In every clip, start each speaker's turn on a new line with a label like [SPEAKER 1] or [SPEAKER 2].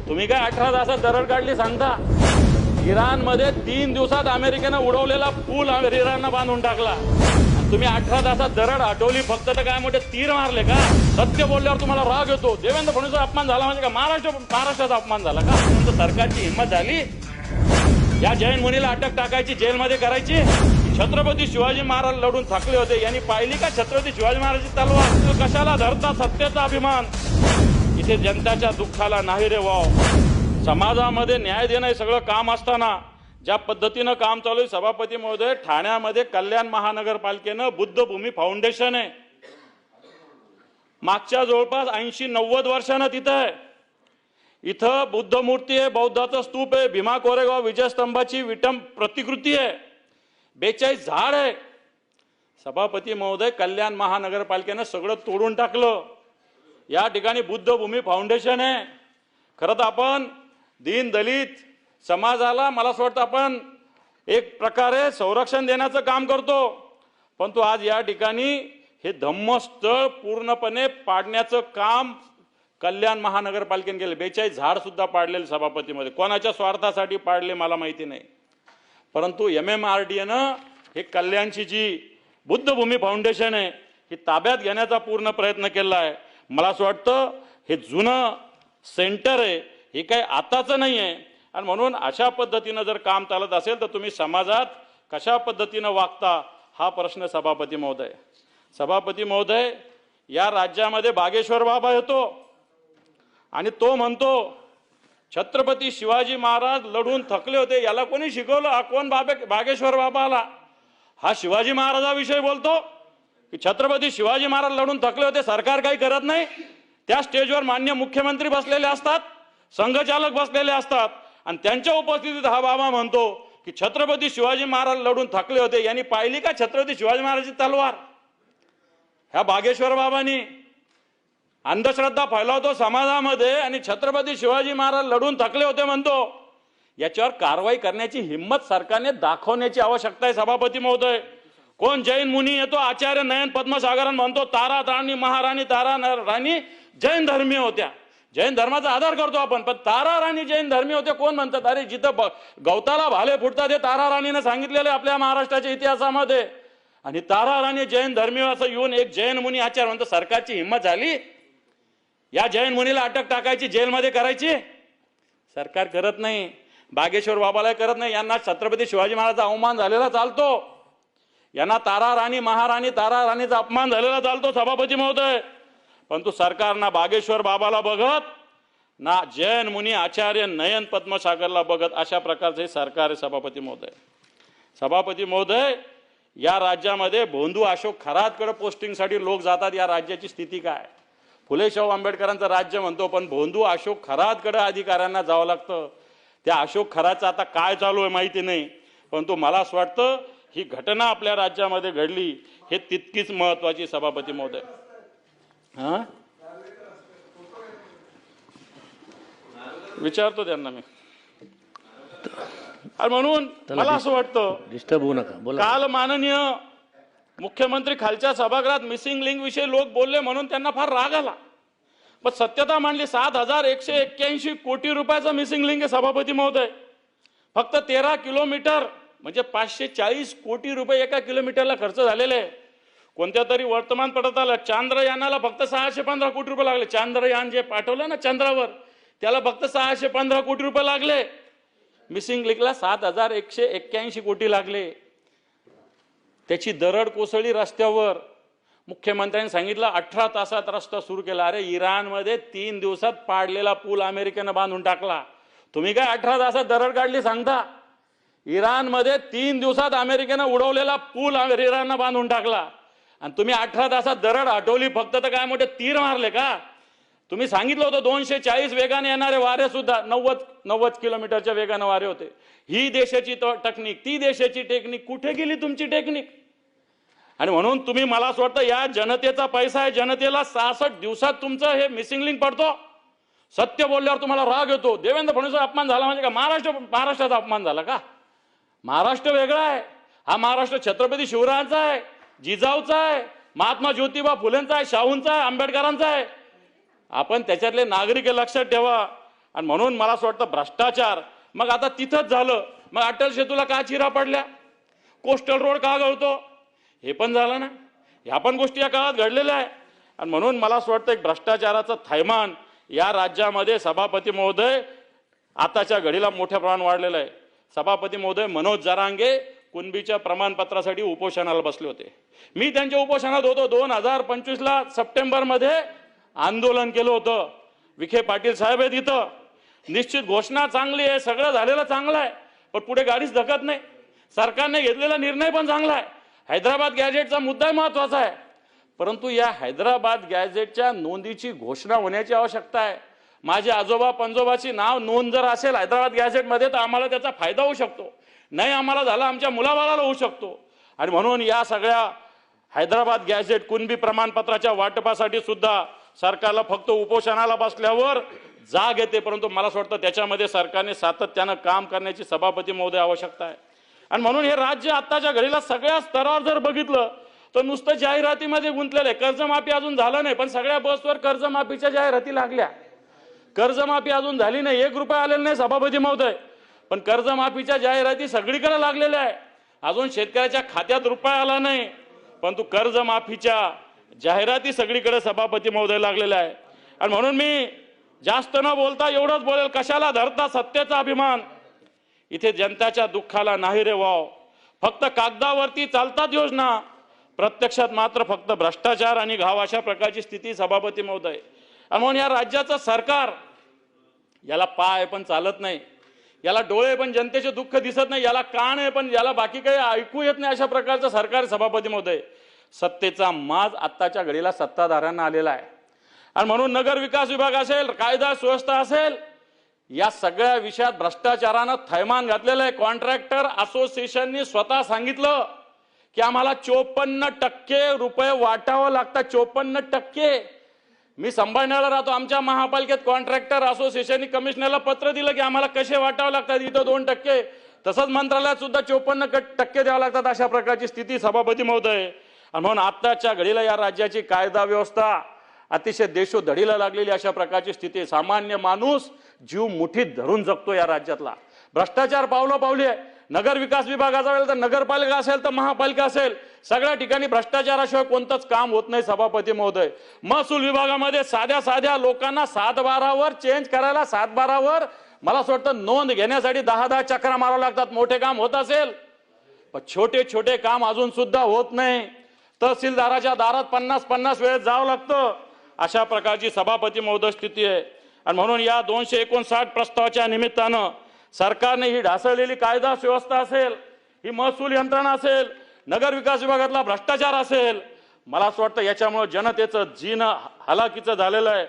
[SPEAKER 1] तुम्ही काय 18 तासात दरड काढली सांगता? इराणमध्ये 3 दिवसात अमेरिकेनं उडवलेला पूल इराणनं बांधून टाकला. तुम्ही 18 तासात दरड हटवली फक्त, तर काय मोठे तीर मारले का? सत्य बोलल्यावर तुम्हाला राग येतो. देवेंद्र फडणवीसचा अपमान झाला म्हणजे का महाराष्ट्राचा अपमान झाला का? तुमचं सरकारची हिंमत झाली या जैन मुनीला अटक टाकायची, जेलमध्ये करायची? छत्रपती शिवाजी महाराज लढून थकले होते, यांनी पाहिली का छत्रपती शिवाजी महाराजांची तलवार? कशाला धरता सत्तेचा अभिमान? इथे जनताच्या दुःखाला नाही रे वाव. समाजामध्ये न्याय देणं हे सगळं काम असताना ज्या पद्धतीनं काम चालू आहे, सभापती महोदय, ठाण्यामध्ये कल्याण महानगरपालिकेनं बुद्धभूमी फाउंडेशन आहे, मागच्या जवळपास 80-90 वर्षानं तिथं आहे. इथं बुद्ध मूर्ती आहे, बौद्धाचं स्तूप आहे, भीमा कोरेगाव विजयस्तंभाची विटम प्रतिकृती आहे, 42 झाड आहे. सभापती महोदय, कल्याण महानगरपालिकेनं सगळं तोडून टाकलं. या ठिकाणी बुद्धभूमी फाउंडेशन आहे. खरं तर आपण दीन दलित समाजाला, मला असं वाटतं, आपण एक प्रकारे संरक्षण देण्याचं काम करतो, परंतु आज या ठिकाणी हे धम्मस्थळ पूर्णपणे पाडण्याचं काम कल्याण महानगरपालिकेने केलं. 42 झाड सुद्धा पाडलेले सभापतीमध्ये. कोणाच्या स्वार्थासाठी पाडले मला माहिती नाही, परंतु MMRDAनं हे कल्याणची जी बुद्धभूमी फाउंडेशन आहे ही ताब्यात घेण्याचा पूर्ण प्रयत्न केला आहे. मला असं वाटतं हे जुनं सेंटर आहे, हे काही आताचं नाही आहे. आणि म्हणून अशा पद्धतीनं जर काम चालत असेल तर तुम्ही समाजात कशा पद्धतीनं वागता हा प्रश्न सभापती महोदय. सभापती महोदय, या राज्यामध्ये बागेश्वर बाबा येतो आणि तो म्हणतो छत्रपती शिवाजी महाराज लढून थकले होते. याला कोणी शिकवलं? हा कोण बागेश्वर बाबा आला? हा शिवाजी महाराजाविषयी बोलतो की छत्रपती शिवाजी महाराज लढून थकले होते, सरकार काही करत नाही. त्या स्टेजवर मान्य मुख्यमंत्री बसलेले असतात, संघचालक बसलेले असतात, आणि त्यांच्या उपस्थितीत हा बाबा म्हणतो की छत्रपती शिवाजी महाराज लढून थकले होते. यांनी पाहिली का छत्रपती शिवाजी महाराजांची तलवार? ह्या बागेश्वर बाबांनी अंधश्रद्धा फैलावतो समाजामध्ये आणि छत्रपती शिवाजी महाराज लढून थकले होते म्हणतो. याच्यावर कारवाई करण्याची हिंमत सरकारने दाखवण्याची आवश्यकता आहे. सभापती महोदय, कोण जैन मुनी येतो, आचार्य नयन पद्मसागरन म्हणतो तारा राणी महाराणी तारा राणी जैन धर्मीय होत्या. जैन धर्माचा आदर करतो आपण, पण तारा राणी जैन धर्मीय होते कोण म्हणतात? अरे जिथं गवताला भाले फुटतात हे तारा राणीने सांगितलेलं आपल्या महाराष्ट्राच्या इतिहासामध्ये. आणि तारा राणी जैन धर्मीय असं येऊन एक जैन मुनी आचार्य म्हणतो. सरकारची हिंमत झाली या जैन मुनीला अटक टाकायची, जेलमध्ये करायची? सरकार करत नाही, बागेश्वर बाबाला करत नाही. यांना छत्रपती शिवाजी महाराजांचा अवमान झालेला चालतो, यांना तारा राणी महाराणी तारा राणीचा अपमान झालेला चालतो सभापती महोदय. परंतु सरकार ना बागेश्वर बाबाला बघत ना जैन मुनी आचार्य नयन पद्मसागरला बघत, अशा प्रकारचे सरकार आहे सभापती महोदय. सभापती महोदय, या राज्यामध्ये भोंदू अशोक खरातकडे पोस्टिंगसाठी लोक जातात. या राज्याची स्थिती काय? फुले शाहू आंबेडकरांचं राज्य म्हणतो, पण भोंदू अशोक खरातकडे अधिकाऱ्यांना जावं लागतं. त्या अशोक खरातचं आता काय चालू आहे माहिती नाही, परंतु मला असं वाटतं ही घटना आपल्या राज्यामध्ये घडली हे तितकीच महत्वाची सभापती महोदय. हा, विचारतो त्यांना मी. आणि म्हणून मला असं वाटतं
[SPEAKER 2] डिस्टर्ब होऊ नका, बोला.
[SPEAKER 1] काल माननीय मुख्यमंत्री खालच्या सभागृहात मिसिंग लिंक विषयी लोक बोलले म्हणून त्यांना फार राग आला, पण सत्यता मांडली. 7,181 कोटी रुपयाचा मिसिंग लिंक आहे सभापती महोदय. फक्त 13 किलोमीटर म्हणजे 540 कोटी रुपये एका किलोमीटरला खर्च झालेले आहे. कोणत्या तरी वर्तमानपत्रात आलं चांद्रयानाला फक्त 615 कोटी रुपये लागले. चांद्रयान जे पाठवलं ना चंद्रावर, त्याला फक्त 615 कोटी रुपये लागले. मिसिंग लिंकला 7,181 कोटी लागले. त्याची दरड कोसळली रस्त्यावर. मुख्यमंत्र्यांनी सांगितलं 18 तासात रस्ता सुरू केला. अरे इराणमध्ये 3 दिवसात पाडलेला पूल अमेरिकेनं बांधून टाकला. तुम्ही काय 18 तासात दरड काढली सांगता? इराणमध्ये 3 दिवसात अमेरिकेनं उडवलेला पूल इराणनं बांधून टाकला, आणि तुम्ही 18 तासात दरड हटवली फक्त, तर काय मोठे तीर मारले का? तुम्ही सांगितलं होतं 240 वेगाने येणारे वारे सुद्धा 90 किलोमीटरच्या वेगाने वारे होते. ही देशाची टेक्निक, ती देशाची टेक्निक, कुठे गेली तुमची टेक्निक? आणि म्हणून तुम्ही, मला असं वाटतं या जनतेचा पैसा आहे, जनतेला 66 दिवसात तुमचं हे मिसिंग लिंक पडतो. सत्य बोलल्यावर तुम्हाला राग येतो. देवेंद्र फडणवीसचा अपमान झाला म्हणजे का महाराष्ट्राचा अपमान झाला का? महाराष्ट्र वेगळा आहे. हा महाराष्ट्र छत्रपती शिवरायांचा आहे, जिजाऊचा आहे, महात्मा ज्योतिबा फुलेंचा आहे, शाहूंचा आहे, आंबेडकरांचा आहे. आपण त्याच्यातले नागरिक लक्षात ठेवा. आणि म्हणून मला असं वाटतं भ्रष्टाचार मग आता तिथंच झालं, मग अटल सेतूला का चिरा पडल्या, कोस्टल रोड का गळतो, हे पण झालं ना. ह्या पण गोष्टी या काळात घडलेल्या आहे. आणि म्हणून मला असं वाटतं एक भ्रष्टाचाराचं थैमान या राज्यामध्ये सभापती महोदय आताच्या घडीला मोठ्या प्रमाणात वाढलेलं आहे. सभापती महोदय मनोज जरांगे कुणबीच्या प्रमाणपत्रासाठी उपोषणाला बसले होते. मी त्यांच्या उपोषणात होतो. 2025ला सप्टेंबरमध्ये आंदोलन केलं होतं. विखे पाटील साहेब आहेत इथं. निश्चित घोषणा चांगली आहे, सगळं झालेलं चांगलं आहे, पण पुढे गाडीच धकत नाही. सरकारने घेतलेला निर्णय पण चांगला आहे. हैदराबाद गॅजेटचा मुद्दा महत्वाचा आहे, परंतु या हैदराबाद गॅजेटच्या नोंदीची घोषणा होण्याची आवश्यकता आहे. माझे आजोबा पंजोबाची नाव नोंद जर असेल हैदराबाद गॅजेटमध्ये तर आम्हाला त्याचा फायदा होऊ शकतो, नाही आम्हाला झाला आमच्या मुलाबाळाला होऊ शकतो. आणि म्हणून या सगळ्या हैदराबाद गॅजेट कुणबी प्रमाणपत्राच्या वाटपासाठी सुद्धा सरकारला फक्त उपोषणाला बसल्यावर जाग येते, परंतु मला असं वाटतं त्याच्यामध्ये सरकारने सातत्यानं काम करण्याची सभापती महोदय आवश्यकता आहे. आणि म्हणून हे राज्य आत्ताच्या घडीला सगळ्या स्तरावर जर बघितलं तर नुसतं जाहिरातीमध्ये गुंतलेलं आहे. कर्जमाफी अजून झालं नाही, पण सगळ्या बसवर कर्जमाफीच्या जाहिराती लागल्या. कर्जमाफी अजून झाली नाही, 1 रुपया आलेला नाही सभापती महोदय, पण कर्जमाफीच्या जाहिराती सगळीकडे लागलेल्या आहे. अजून शेतकऱ्याच्या खात्यात रुपया आला नाही, परंतु कर्जमाफीच्या जाहिराती सगळीकडे सभापती महोदय लागलेल्या आहे. आणि म्हणून मी जास्त न बोलता एवढंच बोलेल, कशाला धरता सत्तेचा अभिमान, इथे जनताच्या दुःखाला नाही रे वाव. फक्त कागदावरती चालतात योजना, प्रत्यक्षात मात्र फक्त भ्रष्टाचार आणि घाव, अशा प्रकारची स्थिती सभापती महोदय. आणि म्हणून या राज्याचं सरकार, याला पाय पण चालत नाही, याला डोळे पण जनतेचे दुःख दिसत नाही, याला कान आहे पण याला बाकी काही ऐकू येत नाही, अशा प्रकारचं सरकार सभापती महोदय. सत्तेचा माज आत्ताच्या घडीला सत्ताधाऱ्यांना आलेला आहे. आणि म्हणून नगर विकास विभाग असेल, कायदा सुव्यवस्था असेल, या सगळ्या विषयात भ्रष्टाचारानं थैमान घातलेलं आहे. कॉन्ट्रॅक्टर असोसिएशननी स्वतः सांगितलं की आम्हाला 54% रुपये वाटावं लागतात. 54%. मी संभाळण्याला राहतो, आमच्या महापालिकेत कॉन्ट्रॅक्टर असोसिएशननी कमिशनरला पत्र दिलं की आम्हाला कसे वाटावं लागतात, इथं 2%, तसंच मंत्रालयात सुद्धा 54% द्यावं लागतात, अशा प्रकारची स्थिती सभापती महोदय. आणि म्हणून आत्ताच्या घडीला या राज्याची कायदा व्यवस्था अतिशय देशोधडीला लागलेली अशा प्रकारची स्थिती. सामान्य माणूस जीव मुठीत धरून जगतो या राज्यातला. भ्रष्टाचार पावलं पावली आहे. नगर विकास विभागाचा वेळ तर नगरपालिका असेल तर महापालिका असेल, सगळ्या ठिकाणी भ्रष्टाचाराशिवाय कोणतंच काम होत नाही सभापती महोदय. महसूल विभागामध्ये साध्या साध्या लोकांना 7-12वर चेंज करायला, 7-12वर मला असं वाटतं नोंद घेण्यासाठी 10-10 चक्रा मारावं लागतात. मोठे काम होत असेल, पण छोटे छोटे काम अजून सुद्धा होत नाही. तहसीलदाराच्या दारात 50-50 वेळेस जावं लागतं, अशा प्रकारची सभापती महोदय स्थिती आहे. आणि म्हणून या 259 प्रस्तावाच्या निमित्तानं सरकारने ही ढासळलेली कायदा सुव्यवस्था असेल, ही महसूल यंत्रणा असेल, नगर विकास विभागातला भ्रष्टाचार असेल, मला असं वाटतं याच्यामुळे जनतेचं जीणं हलाखीचं झालेलं आहे.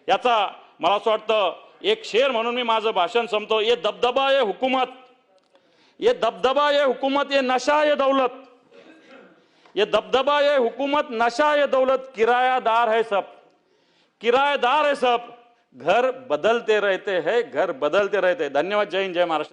[SPEAKER 1] याचा मला असं वाटतं एक शेर म्हणून मी माझं भाषण संपतो. ये दबदबा ये हुकूमत, ये दबदबा ये हुकूमत, ये नशा ये दौलत, ये दबदबा ये हुकूमत, नशा ये दौलत, किरायादार है सब, किराएदार है सब, घर बदलते रहते हैं, घर बदलते रहते हैं. धन्यवाद. जय हिंद, जय महाराष्ट्र.